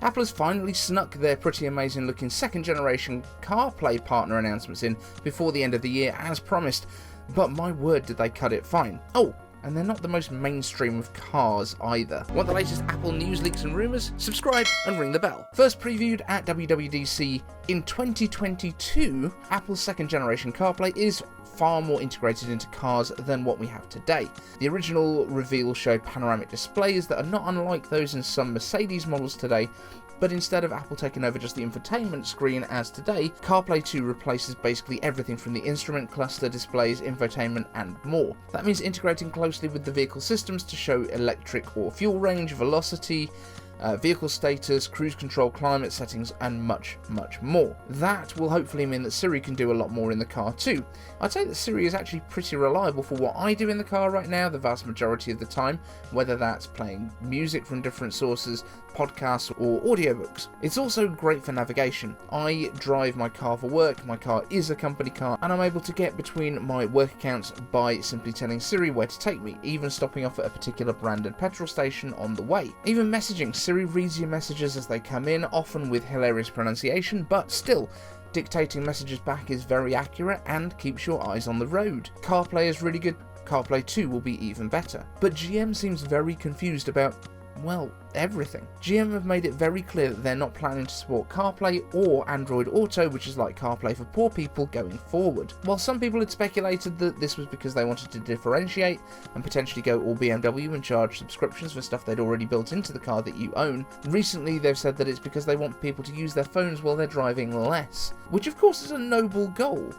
Apple has finally snuck their pretty amazing looking second generation CarPlay partner announcements in before the end of the year as promised, but my word did they cut it fine. Oh, and they're not the most mainstream of cars either. Want the latest Apple news, leaks and rumours? Subscribe and ring the bell. First previewed at WWDC in 2022, Apple's second generation CarPlay is far more integrated into cars than what we have today. The original reveal showed panoramic displays that are not unlike those in some Mercedes models today, but instead of Apple taking over just the infotainment screen as today, CarPlay 2 replaces basically everything from the instrument cluster, displays, infotainment and more. That means integrating closely with the vehicle systems to show electric or fuel range, velocity, vehicle status, cruise control, climate settings, and much, much more. That will hopefully mean that Siri can do a lot more in the car too. I'd say that Siri is actually pretty reliable for what I do in the car right now, the vast majority of the time, whether that's playing music from different sources, podcasts, or audiobooks. It's also great for navigation. I drive my car for work, my car is a company car, and I'm able to get between my work accounts by simply telling Siri where to take me, even stopping off at a particular branded petrol station on the way. Even messaging, Siri reads your messages as they come in, often with hilarious pronunciation, but still, dictating messages back is very accurate and keeps your eyes on the road. CarPlay is really good, CarPlay 2 will be even better. But GM seems very confused about, well, everything. GM have made it very clear that they're not planning to support CarPlay or Android Auto, which is like CarPlay for poor people, going forward. While some people had speculated that this was because they wanted to differentiate and potentially go all BMW and charge subscriptions for stuff they'd already built into the car that you own, recently they've said that it's because they want people to use their phones while they're driving less, which of course is a noble goal,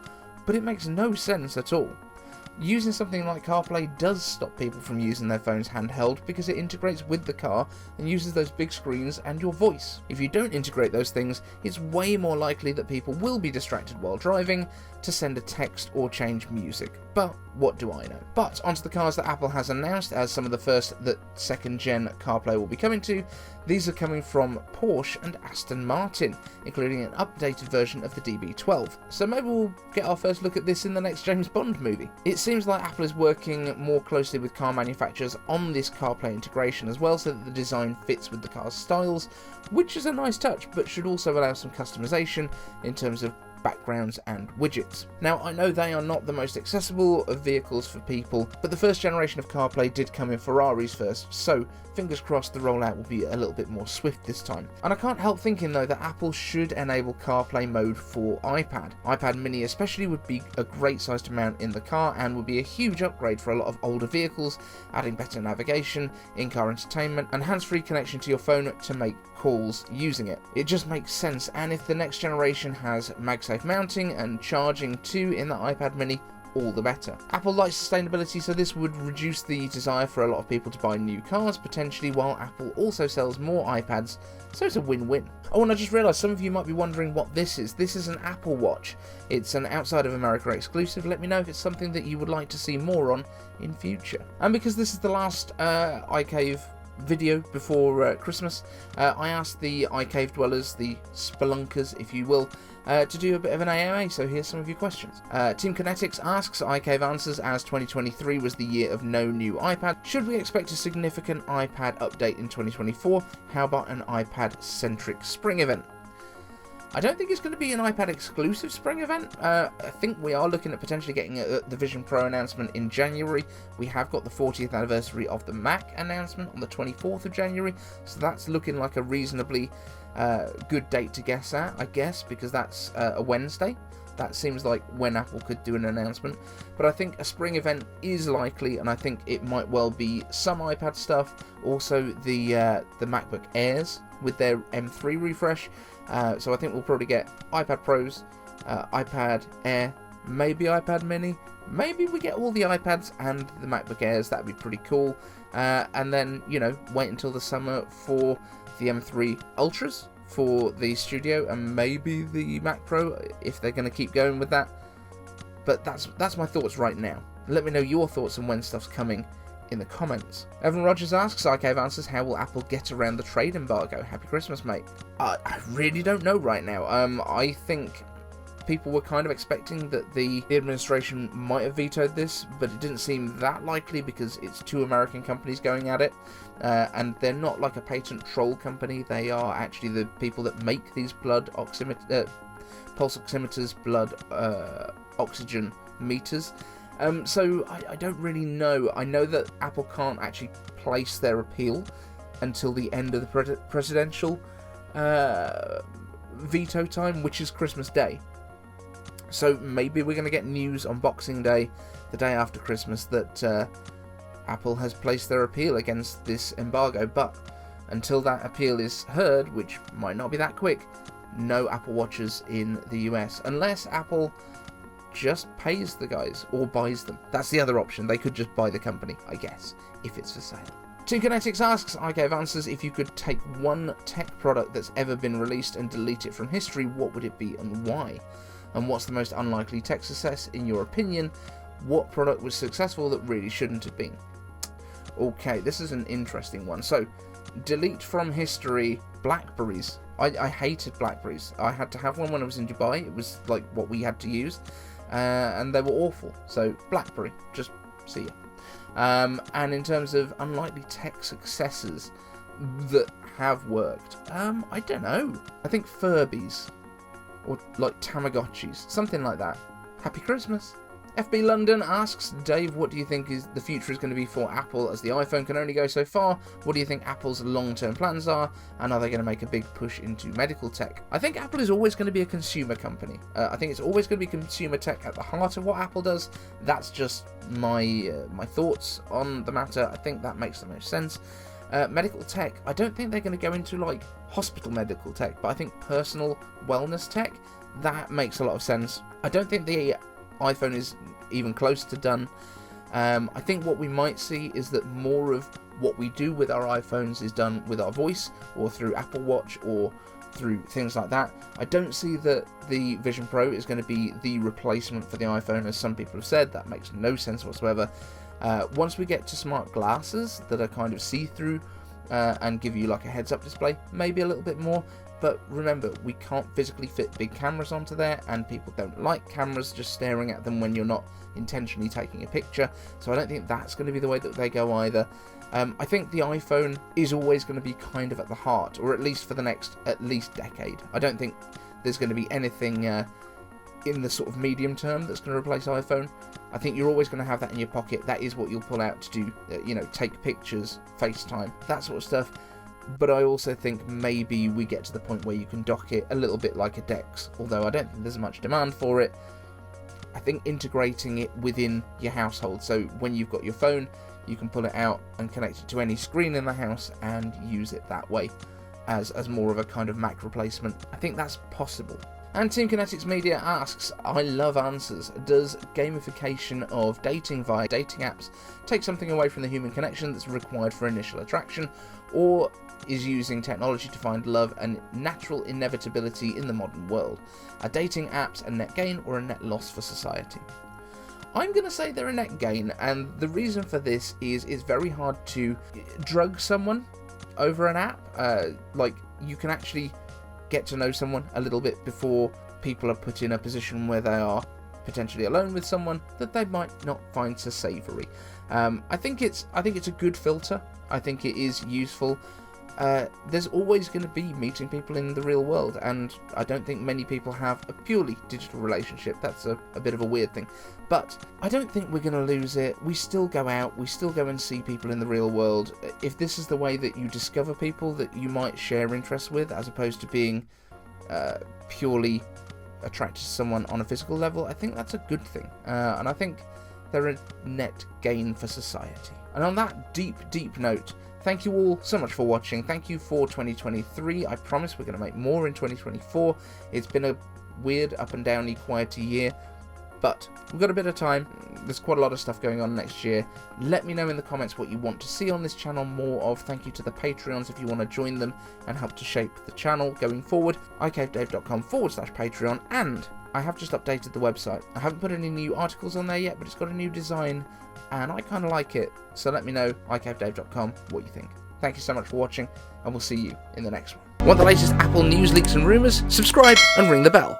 but it makes no sense at all. Using something like CarPlay does stop people from using their phones handheld because it integrates with the car and uses those big screens and your voice. If you don't integrate those things, it's way more likely that people will be distracted while driving to send a text or change music. But what do I know? But onto the cars that Apple has announced as some of the first that second gen CarPlay will be coming to. These are coming from Porsche and Aston Martin, including an updated version of the DB12. So maybe we'll get our first look at this in the next James Bond movie. It seems like Apple is working more closely with car manufacturers on this CarPlay integration as well, so that the design fits with the car's styles, which is a nice touch, but should also allow some customization in terms of backgrounds and widgets. Now, I know they are not the most accessible of vehicles for people, but the first generation of CarPlay did come in Ferraris first, so fingers crossed the rollout will be a little bit more swift this time. And I can't help thinking though that Apple should enable CarPlay mode for iPad. iPad mini especially would be a great size to mount in the car and would be a huge upgrade for a lot of older vehicles, adding better navigation, in-car entertainment, and hands-free connection to your phone to make calls using it. It just makes sense, and if the next generation has MagSafe mounting and charging too in the iPad mini, all the better. Apple likes sustainability, so this would reduce the desire for a lot of people to buy new cars, potentially, while Apple also sells more iPads, so it's a win-win. Oh, and I just realised some of you might be wondering what this is. This is an Apple Watch. It's an outside of America exclusive. Let me know if it's something that you would like to see more on in future. And because this is the last iCave video before Christmas, I asked the iCave dwellers, the spelunkers if you will, to do a bit of an AMA, so here's some of your questions. Team Kinetics asks, iCave answers, as 2023 was the year of no new iPad, should we expect a significant iPad update in 2024? How about an iPad-centric spring event? I don't think it's going to be an iPad exclusive spring event. I think we are looking at potentially getting the Vision Pro announcement in January. We have got the 40th anniversary of the Mac announcement on the 24th of January, so that's looking like a reasonably good date to guess at, I guess, because that's a Wednesday. That seems like when Apple could do an announcement. But I think a spring event is likely, and I think it might well be some iPad stuff. Also the MacBook Airs with their M3 refresh. So I think we'll probably get iPad Pros, iPad Air, maybe iPad Mini. Maybe we get all the iPads and the MacBook Airs. That'd be pretty cool. And then, you know, wait until the summer for the M3 Ultras for the Studio, and maybe the Mac Pro if they're going to keep going with that. But that's my thoughts right now. Let me know your thoughts on when stuff's coming in the comments. Evan Rogers asks, iCave answers, how will Apple get around the trade embargo? Happy Christmas, mate. I really don't know right now. I think people were kind of expecting that the administration might have vetoed this, but it didn't seem that likely because it's two American companies going at it, and they're not like a patent troll company. They are actually the people that make these pulse oximeters, blood oxygen meters. So I don't really know. I know that Apple can't actually place their appeal until the end of the presidential veto time, which is Christmas Day. So maybe we're going to get news on Boxing Day, the day after Christmas, that Apple has placed their appeal against this embargo. But until that appeal is heard, which might not be that quick, no Apple Watches in the US, unless Apple just pays the guys or buys them. That's the other option. They could just buy the company, I guess, if it's for sale. Team Kinetics asks, I gave answers. If you could take one tech product that's ever been released and delete it from history, what would it be and why? And what's the most unlikely tech success in your opinion? What product was successful that really shouldn't have been? Okay, this is an interesting one. So, delete from history, Blackberries. I hated Blackberries. I had to have one when I was in Dubai. It was like what we had to use, and they were awful. So, Blackberry, just see ya. And in terms of unlikely tech successes that have worked, I don't know. I think Furbies. Or like Tamagotchis, something like that. Happy Christmas. FB London asks, Dave, what do you think is the future is going to be for Apple, as the iPhone can only go so far? What do you think Apple's long-term plans are, and are they going to make a big push into medical tech? I think Apple is always going to be a consumer company. I think it's always going to be consumer tech at the heart of what Apple does. That's just my thoughts on the matter. I think that makes the most sense. Medical tech, I don't think they're going to go into like hospital medical tech, but I think personal wellness tech, that makes a lot of sense. I don't think the iPhone is even close to done. I think what we might see is that more of what we do with our iPhones is done with our voice or through Apple Watch or through things like that. I don't see that the Vision Pro is going to be the replacement for the iPhone, as some people have said. That makes no sense whatsoever. Once we get to smart glasses that are kind of see-through and give you like a heads-up display, maybe a little bit more. But remember, we can't physically fit big cameras onto there, and people don't like cameras just staring at them when you're not intentionally taking a picture. So I don't think that's going to be the way that they go either. I think the iPhone is always going to be kind of at the heart, or at least for the next at least decade. I don't think there's going to be anything in the sort of medium term that's going to replace iPhone. I think you're always going to have that in your pocket. That is what you'll pull out to do, take pictures, FaceTime, that sort of stuff. But I also think maybe we get to the point where you can dock it a little bit like a DeX, although I don't think there's much demand for it. I think integrating it within your household, so when you've got your phone, you can pull it out and connect it to any screen in the house and use it that way as more of a kind of Mac replacement. I think that's possible. And Team Kinetics Media asks, I love answers. Does gamification of dating via dating apps take something away from the human connection that's required for initial attraction, or is using technology to find love a natural inevitability in the modern world? Are dating apps a net gain or a net loss for society? I'm going to say they're a net gain, and the reason for this is it's very hard to drug someone over an app. Like, you can actually get to know someone a little bit before people are put in a position where they are potentially alone with someone that they might not find so savoury. I think it's a good filter. I think it is useful. There's always going to be meeting people in the real world, and I don't think many people have a purely digital relationship. That's a bit of a weird thing, but I don't think we're going to lose it. We still go out, we still go and see people in the real world. If this is the way that you discover people that you might share interests with, as opposed to being purely attracted to someone on a physical level, I think that's a good thing, and I think they're a net gain for society. And on that deep note, thank you all so much for watching. Thank you for 2023. I promise we're going to make more in 2024. It's been a weird, up and downy, quieter year, but we've got a bit of time. There's quite a lot of stuff going on next year. Let me know in the comments what you want to see on this channel more of. Thank you to the Patreons if you want to join them and help to shape the channel going forward. icavedave.com/Patreon, and I have just updated the website. I haven't put any new articles on there yet, but it's got a new design, and I kind of like it. So let me know, icavedave.com, what you think. Thank you so much for watching, and we'll see you in the next one. Want the latest Apple news, leaks, and rumours? Subscribe and ring the bell.